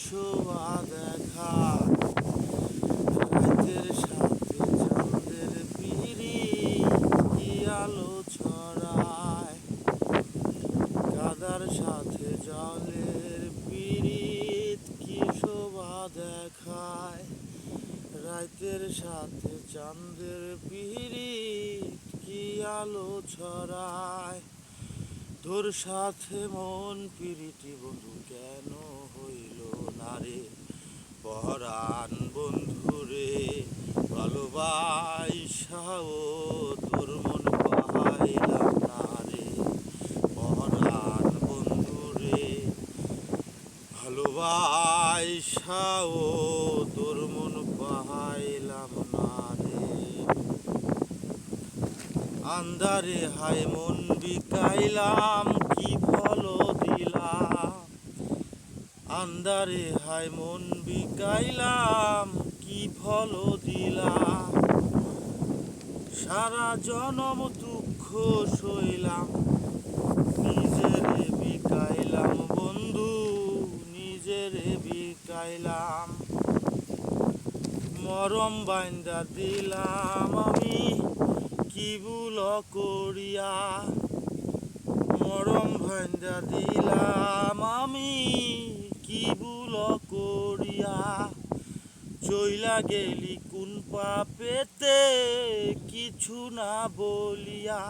শোভা দেখায়, রাতের সাথে চাঁদের পিরিত কি আলো ছড়ায়, কাদার সাথে জলের পিরিত কি শোভা দেখায়, রাতের সাথে চাঁদের পিরিত কি আলো ছড়ায়। তোর সাথে মন পিরিতি বন্ধু কেন হইল না রে, পরাণ বন্ধুরে ভালোবাসাও তোর মন পাইলাম না রে, পরাণ বন্ধুরে ভালোবাসাও তোর মন পাইলাম না রে। আন্ধারে হায় মন বিকাইলাম কি ফল দিলাম, আন্ধারে হায় মন বিকাইলাম কি ফল দিলাম, সারা জনম দুঃখ সইলাম নিজেরে বিকাইলাম বন্ধু, নিজেরে বিকাইলাম। মরম বাইন্দা দিলাম আমি কি ভুল করিয়া, মরম বাইন্দা দিলাম আমি কি ভুল করিয়া, চইলা গেলি কোন পাপেতে কিছু না বলিয়া।